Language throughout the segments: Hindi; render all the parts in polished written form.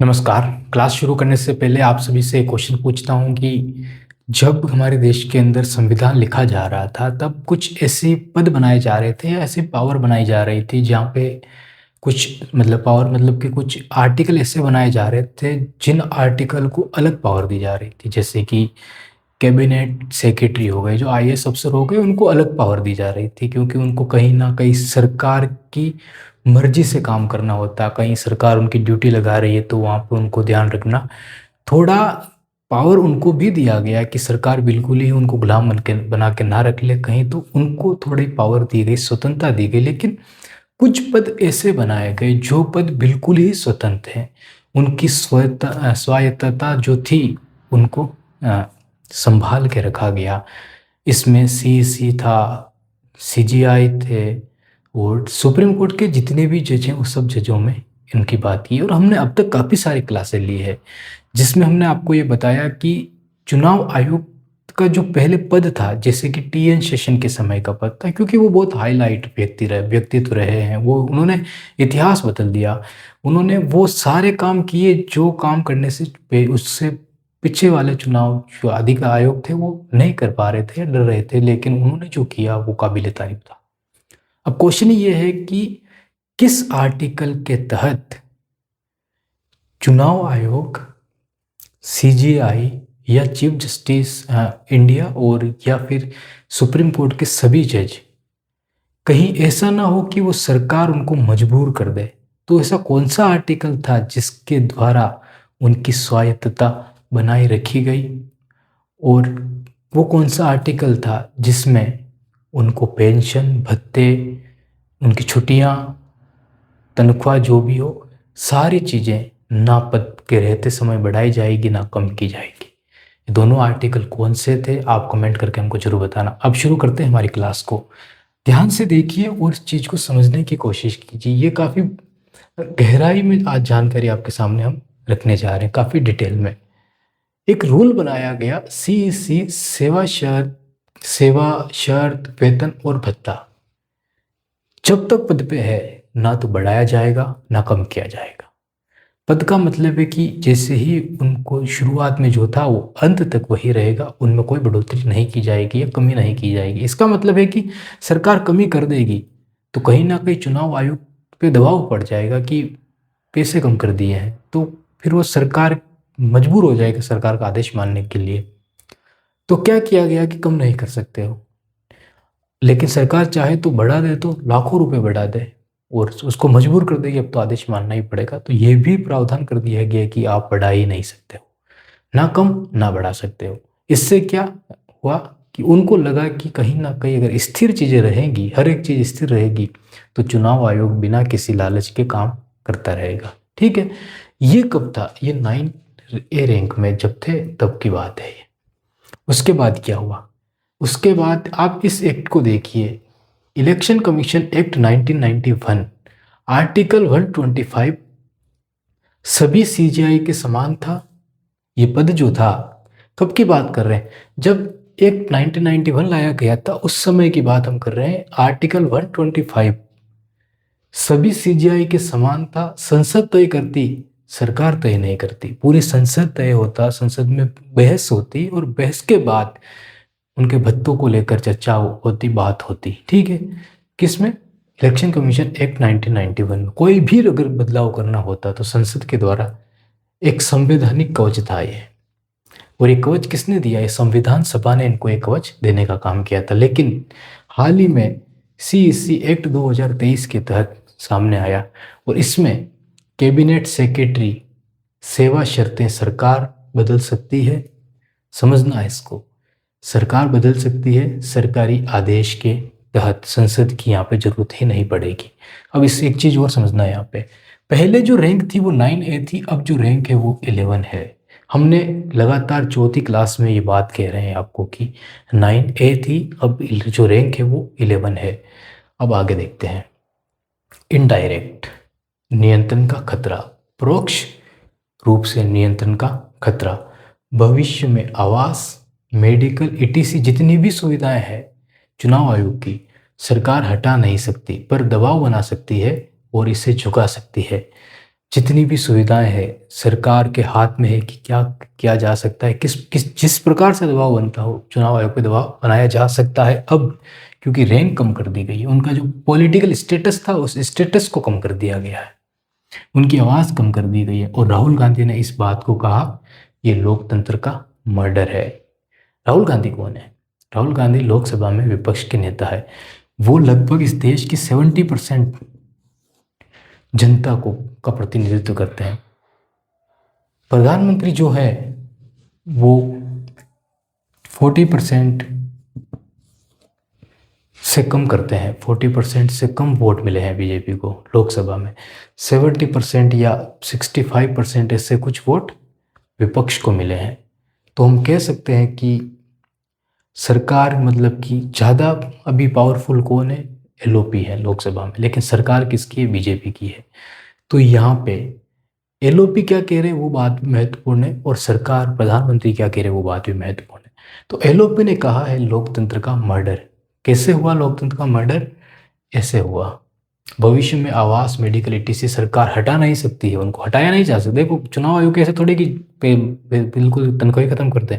नमस्कार। क्लास शुरू करने से पहले आप सभी से एक क्वेश्चन पूछता हूँ कि जब हमारे देश के अंदर संविधान लिखा जा रहा था तब कुछ ऐसे पद बनाए जा रहे थे या ऐसी पावर बनाई जा रही थी जहाँ पे कुछ पावर कि कुछ आर्टिकल ऐसे बनाए जा रहे थे जिन आर्टिकल को अलग पावर दी जा रही थी, जैसे कि कैबिनेट सेक्रेटरी हो गए, जो आईएएस अफसर हो गए, उनको अलग पावर दी जा रही थी क्योंकि उनको कहीं ना कहीं सरकार की मर्जी से काम करना होता। कहीं सरकार उनकी ड्यूटी लगा रही है तो वहाँ पे उनको ध्यान रखना, थोड़ा पावर उनको भी दिया गया कि सरकार बिल्कुल ही उनको गुलाम बना के ना रख ले कहीं, तो उनको थोड़ी पावर दी गई, स्वतंत्रता दी गई। लेकिन कुछ पद ऐसे बनाए गए जो पद बिल्कुल ही स्वतंत्र हैं, उनकी स्वायत्तता जो थी उनको संभाल के रखा गया। इसमें सीईसी था, सीजीआई थे, और सुप्रीम कोर्ट के जितने भी जज हैं उस सब जजों में इनकी बात की। और हमने अब तक काफ़ी सारी क्लासें ली है जिसमें हमने आपको ये बताया कि चुनाव आयोग का जो पहले पद था, जैसे कि टीएन शेषन के समय का पद था, क्योंकि वो बहुत हाईलाइट व्यक्तित्व रहे हैं, वो उन्होंने इतिहास बदल दिया। उन्होंने वो सारे काम किए जो काम करने से उससे पीछे वाले चुनाव जो अधिक आयोग थे वो नहीं कर पा रहे थे या डर रहे थे, लेकिन उन्होंने जो किया वो काबिले तारीफ था। अब क्वेश्चन ये है कि किस आर्टिकल के तहत चुनाव आयोग, सीजीआई या चीफ जस्टिस इंडिया और या फिर सुप्रीम कोर्ट के सभी जज, कहीं ऐसा ना हो कि वो सरकार उनको मजबूर कर दे, तो ऐसा कौन सा आर्टिकल था जिसके द्वारा उनकी स्वायत्तता बनाए रखी गई, और वो कौन सा आर्टिकल था जिसमें उनको पेंशन, भत्ते, उनकी छुट्टियां, तनख्वाह जो भी हो, सारी चीज़ें ना पद के रहते समय बढ़ाई जाएगी ना कम की जाएगी। ये दोनों आर्टिकल कौन से थे आप कमेंट करके हमको जरूर बताना। अब शुरू करते हैं हमारी क्लास को। ध्यान से देखिए और इस चीज़ को समझने की कोशिश कीजिए। ये काफ़ी गहराई में आज जानकारी आपके सामने हम रखने जा रहे हैं, काफ़ी डिटेल में। एक रूल बनाया गया, सीईसी सेवा शर्त वेतन और भत्ता जब तक पद पे है ना तो बढ़ाया जाएगा ना कम किया जाएगा। पद का मतलब है कि जैसे ही उनको शुरुआत में जो था वो अंत तक वही रहेगा, उनमें कोई बढ़ोतरी नहीं की जाएगी या कमी नहीं की जाएगी। इसका मतलब है कि सरकार कमी कर देगी तो कहीं ना कहीं चुनाव आयोग पे दबाव पड़ जाएगा कि पैसे कम कर दिए हैं, तो फिर वो सरकार मजबूर हो जाएगी सरकार का आदेश मानने के लिए। तो क्या किया गया कि कम नहीं कर सकते हो, लेकिन सरकार चाहे तो बढ़ा दे, तो लाखों रुपए बढ़ा दे और उसको मजबूर कर दे कि अब तो आदेश मानना ही पड़ेगा। तो ये भी प्रावधान कर दिया गया कि आप बढ़ा ही नहीं सकते हो, ना कम ना बढ़ा सकते हो। इससे क्या हुआ कि उनको लगा कि कहीं ना कहीं अगर स्थिर चीज़ें रहेंगी, हर एक चीज़ स्थिर रहेगी, तो चुनाव आयोग बिना किसी लालच के काम करता रहेगा। ठीक है, ये कब था? ये 9 रैंक में जब थे तब की बात है ये। उसके बाद क्या हुआ? उसके बाद आप इस एक्ट को देखिए, इलेक्शन कमीशन एक्ट 1991, आर्टिकल 125 सभी सीजीआई के समान था। ये पद जो था, कब की बात कर रहे हैं? जब एक्ट 1991 लाया गया था उस समय की बात हम कर रहे हैं। आर्टिकल 125 सभी सीजीआई के समान था। संसद तय करती, सरकार तय नहीं करती, पूरी संसद तय होता, संसद में बहस होती और बहस के बाद उनके भत्तों को लेकर चर्चा होती, बात होती। ठीक है, किसमें? इलेक्शन कमीशन एक्ट 1991 में। कोई भी अगर बदलाव करना होता तो संसद के द्वारा एक संवैधानिक कवच था ये, और ये कवच किसने दिया? ये संविधान सभा ने इनको एक कवच देने का काम किया था। लेकिन हाल ही में सीईसी एक्ट 2023 के तहत सामने आया और इसमें कैबिनेट सेक्रेटरी सेवा शर्तें सरकार बदल सकती है। समझना है इसको, सरकार बदल सकती है सरकारी आदेश के तहत, संसद की यहाँ पे जरूरत ही नहीं पड़ेगी। अब इस एक चीज और समझना है यहाँ पे, पहले जो रैंक थी वो 9A थी, अब जो रैंक है वो 11 है। हमने लगातार चौथी क्लास में ये बात कह रहे हैं आपको कि 9A थी, अब जो रैंक है वो 11 है। अब आगे देखते हैं। इनडायरेक्ट नियंत्रण का खतरा, परोक्ष रूप से नियंत्रण का खतरा। भविष्य में आवास, मेडिकल, ईटीसी जितनी भी सुविधाएं हैं चुनाव आयोग की, सरकार हटा नहीं सकती पर दबाव बना सकती है और इसे झुका सकती है। जितनी भी सुविधाएं हैं सरकार के हाथ में है कि क्या किया जा सकता है, जिस प्रकार से दबाव बनता हो, चुनाव आयोग पे दबाव बनाया जा सकता है अब, क्योंकि रैंक कम कर दी गई है। उनका जो पॉलिटिकल स्टेटस था उस स्टेटस को कम कर दिया गया है, उनकी आवाज़ कम कर दी गई है। और राहुल गांधी ने इस बात को कहा ये लोकतंत्र का मर्डर है। राहुल गांधी कौन है? राहुल गांधी लोकसभा में विपक्ष के नेता है। वो लगभग इस देश की 70% जनता को का प्रतिनिधित्व करते हैं। प्रधानमंत्री जो है वो 40% से कम करते हैं, 40% से कम वोट मिले हैं बीजेपी को लोकसभा में। 70% या 65% ऐसे कुछ वोट विपक्ष को मिले हैं। तो हम कह सकते हैं कि सरकार मतलब कि ज़्यादा अभी पावरफुल कौन है? एलओपी है लोकसभा में, लेकिन सरकार किसकी है? बीजेपी की है। तो यहाँ पे एलओपी क्या कह रहे हैं वो बात भी महत्वपूर्ण है, और सरकार प्रधानमंत्री क्या कह रहे हैं वो बात भी महत्वपूर्ण है। तो एलओपी ने कहा है लोकतंत्र का मर्डर। कैसे हुआ लोकतंत्र का मर्डर? ऐसे हुआ, भविष्य में आवास, मेडिकल, ईटीसी सरकार हटा नहीं सकती है, उनको हटाया नहीं जा सकता। देखो चुनाव आयोग ऐसे थोड़ी कि बिल्कुल तनख्वाही खत्म कर दें,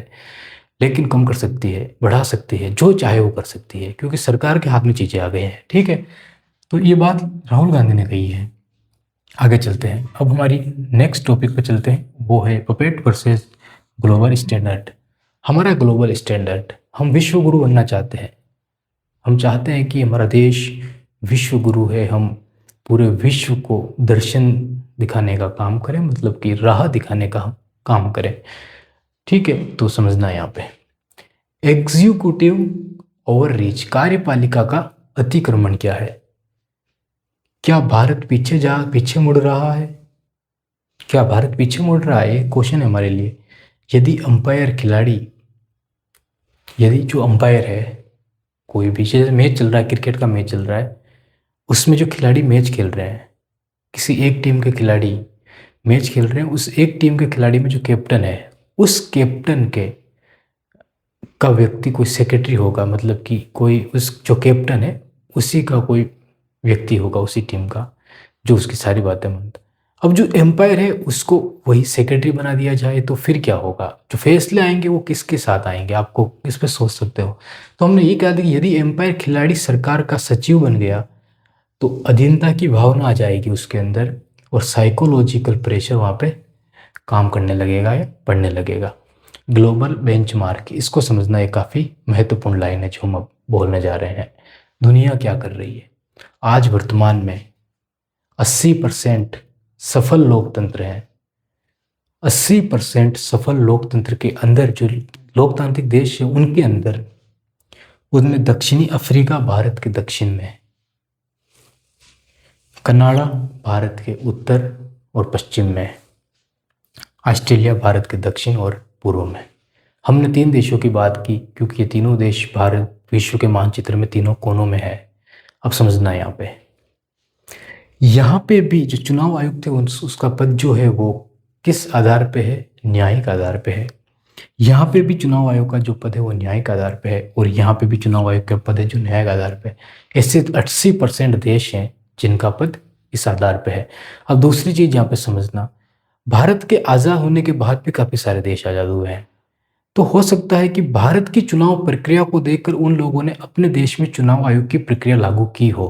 लेकिन कम कर सकती है, बढ़ा सकती है, जो चाहे वो कर सकती है, क्योंकि सरकार के हाथ में चीज़ें आ गई हैं। ठीक है, तो ये बात राहुल गांधी ने कही है। आगे चलते हैं, अब हमारी नेक्स्ट टॉपिक पे चलते हैं, वो है पपेट वर्सेस ग्लोबल स्टैंडर्ड। हमारा ग्लोबल स्टैंडर्ड, हम विश्व गुरु बनना चाहते हैं। हम चाहते हैं कि हमारा देश विश्व गुरु है, हम पूरे विश्व को दर्शन दिखाने का काम करें, मतलब कि राह दिखाने का काम करें। ठीक है, तो समझना यहाँ पे एग्जीक्यूटिव ओवररीच, कार्यपालिका का अतिक्रमण क्या है? क्या भारत पीछे मुड़ रहा है? क्या भारत पीछे मुड़ रहा है? ये क्वेश्चन है हमारे लिए। यदि अंपायर खिलाड़ी, यदि जो अंपायर है, कोई भी जैसे मैच चल रहा है, क्रिकेट का मैच चल रहा है, उसमें जो खिलाड़ी मैच खेल रहे हैं, किसी एक टीम के खिलाड़ी मैच खेल रहे हैं, उस एक टीम के खिलाड़ी में जो कैप्टन है, उस कैप्टन के का व्यक्ति कोई सेक्रेटरी होगा, मतलब कि कोई उस जो कैप्टन है उसी का कोई व्यक्ति होगा उसी टीम का, जो उसकी सारी बातें मानता। अब जो एम्पायर है उसको वही सेक्रेटरी बना दिया जाए तो फिर क्या होगा? जो फैसले आएंगे वो किसके साथ आएंगे? आपको इस पर सोच सकते हो। तो हमने ये कहा था कि यदि एम्पायर खिलाड़ी सरकार का सचिव बन गया तो अधीनता की भावना आ जाएगी उसके अंदर, और साइकोलॉजिकल प्रेशर वहाँ पे काम करने लगेगा या बढ़ने लगेगा। ग्लोबल बेंचमार्क, इसको समझना एक काफ़ी महत्वपूर्ण लाइन है जो हम अब बोलने जा रहे हैं। दुनिया क्या कर रही है? आज वर्तमान में 80% सफल लोकतंत्र हैं। 80% सफल लोकतंत्र के अंदर जो लोकतांत्रिक देश है उनके अंदर, उनमें दक्षिणी अफ्रीका भारत के दक्षिण में, कनाडा भारत के उत्तर और पश्चिम में, ऑस्ट्रेलिया भारत के दक्षिण और पूर्व में। हमने 3 देशों की बात की क्योंकि ये तीनों देश भारत विश्व के मानचित्र में तीनों कोनों में है। अब समझना है यहाँ पे भी जो चुनाव आयुक्त थे उसका पद जो है वो किस आधार पे है? न्यायिक आधार पे है। यहाँ पे भी चुनाव आयोग का जो पद है वो न्यायिक आधार पे है, और यहाँ पे भी चुनाव आयोग का पद है जो न्यायिक आधार पे है। ऐसे 80% देश हैं जिनका पद इस आधार पे है। अब दूसरी चीज़ यहाँ पे समझना, भारत के आज़ाद होने के बाद भी काफ़ी सारे देश आज़ाद हुए हैं। तो हो सकता है कि भारत की चुनाव प्रक्रिया को देखकर उन लोगों ने अपने देश में चुनाव आयोग की प्रक्रिया लागू की हो।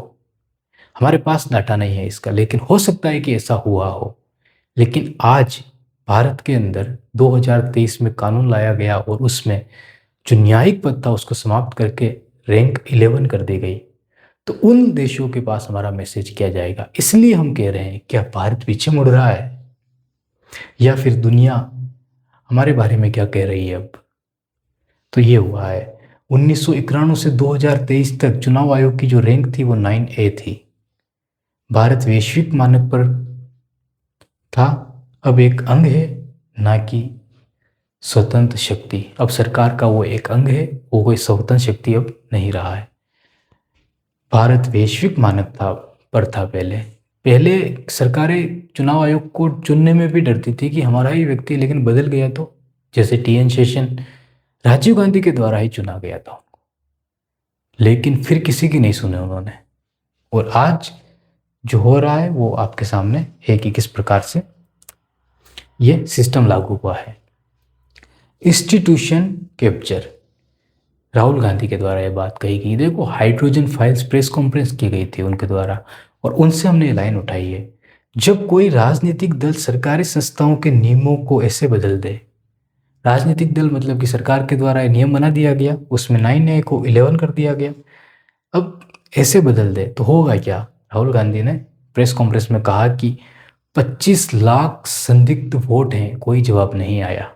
हमारे पास डाटा नहीं है इसका, लेकिन हो सकता है कि ऐसा हुआ हो। लेकिन आज भारत के अंदर 2023 में कानून लाया गया और उसमें जो न्यायिक पद था उसको समाप्त करके रैंक 11 कर दी गई। तो उन देशों के पास हमारा मैसेज किया जाएगा। इसलिए हम कह रहे हैं क्या भारत पीछे मुड़ रहा है, या फिर दुनिया हमारे बारे में क्या कह रही है अब? तो ये हुआ है 1991 से 2023 तक चुनाव आयोग की जो रैंक थी वो 9A थी। भारत वैश्विक मानक पर था, अब एक अंग है ना कि स्वतंत्र शक्ति। अब सरकार का वो एक अंग है, वो कोई स्वतंत्र शक्ति अब नहीं रहा है। भारत वैश्विक मानक पर था पहले। सरकारें चुनाव आयोग को चुनने में भी डरती थी कि हमारा ही व्यक्ति, लेकिन बदल गया तो, जैसे TN शेषन राजीव गांधी के द्वारा ही चुना गया था उनको, लेकिन फिर किसी की नहीं सुने उन्होंने। और आज जो हो रहा है वो आपके सामने है कि किस प्रकार से ये सिस्टम लागू हुआ है। इंस्टीट्यूशन कैप्चर, राहुल गांधी के द्वारा ये बात कही गई। देखो हाइड्रोजन फाइल्स प्रेस कॉन्फ्रेंस की गई थी उनके द्वारा, और उनसे हमने ये लाइन उठाई है, जब कोई राजनीतिक दल सरकारी संस्थाओं के नियमों को ऐसे बदल दे, राजनीतिक दल मतलब कि सरकार के द्वारा ये नियम बना दिया गया, उसमें 9A को 11 कर दिया गया, अब ऐसे बदल दे तो होगा क्या। राहुल गांधी ने प्रेस कॉन्फ्रेंस में कहा कि 25 लाख संदिग्ध वोट हैं, कोई जवाब नहीं आया।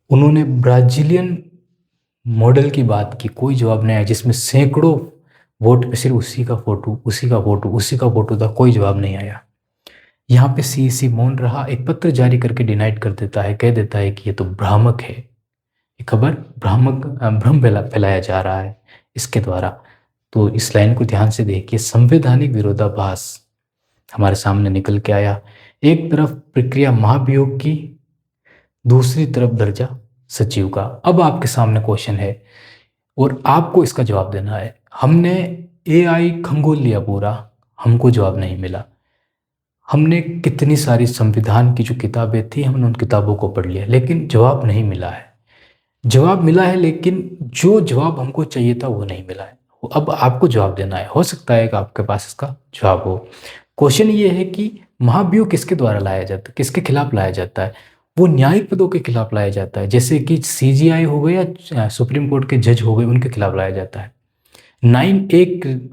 उन्होंने ब्राजीलियन मॉडल की बात की, कोई जवाब नहीं आया, जिसमें सैकड़ों वोट पे सिर्फ उसी का फोटो उसी का फोटो उसी का फोटो था, कोई जवाब नहीं आया। यहाँ पे सीईसी मौन रहा, एक पत्र जारी करके डिनाइट कर देता है, कह देता है कि ये तो भ्रामक है, ये खबर भ्रम फैलाया जा रहा है इसके द्वारा। तो इस लाइन को ध्यान से देखिए, संवैधानिक विरोधाभास हमारे सामने निकल के आया। एक तरफ प्रक्रिया महाभियोग की, दूसरी तरफ दर्जा सचिव का। अब आपके सामने क्वेश्चन है और आपको इसका जवाब देना है। हमने एआई खंगोल लिया पूरा, हमको जवाब नहीं मिला। हमने कितनी सारी संविधान की जो किताबें थी हमने उन किताबों को पढ़ लिया, लेकिन जवाब नहीं मिला है। जवाब मिला है लेकिन जो जवाब हमको चाहिए था वो नहीं मिला है। अब आपको जवाब देना है, हो सकता है कि आपके पास इसका जवाब हो। क्वेश्चन ये है कि महाभियोग किसके द्वारा लाया जाता है, किसके खिलाफ लाया जाता है। वो न्यायिक पदों के खिलाफ लाया जाता है, जैसे कि सीजीआई हो गए या सुप्रीम कोर्ट के जज हो गए, उनके खिलाफ लाया जाता है। 9A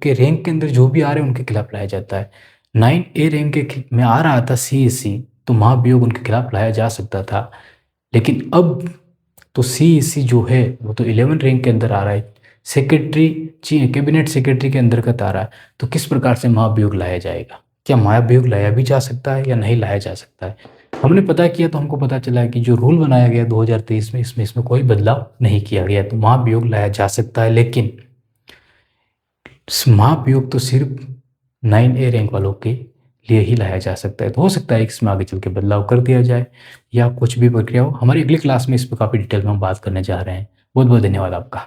के रैंक के अंदर जो भी आ रहे हैं उनके खिलाफ लाया जाता है। 9A रैंक में आ रहा था सीईसी, तो महाभियोग उनके खिलाफ लाया जा सकता था। लेकिन अब तो सीईसी जो है वो तो 11 रैंक के अंदर आ रहा है, सेक्रेटरी कैबिनेट सेक्रेटरी के अंतर्गत आ रहा है। तो किस प्रकार से महाभियोग लाया जाएगा, क्या महाभियोग लाया भी जा सकता है या नहीं लाया जा सकता है। हमने पता किया तो हमको पता चला है कि जो रूल बनाया गया 2023 में, इसमें कोई बदलाव नहीं किया गया, तो महाभियोग लाया जा सकता है। लेकिन महाभियोग तो सिर्फ 9A रैंक वालों के लिए ही लाया जा सकता है। तो हो सकता है इसमें आगे चल के बदलाव कर दिया जाए या कुछ भी प्रक्रिया हो। हमारी अगली क्लास में इस पर काफ़ी डिटेल में हम बात करने जा रहे हैं। बहुत बहुत धन्यवाद आपका।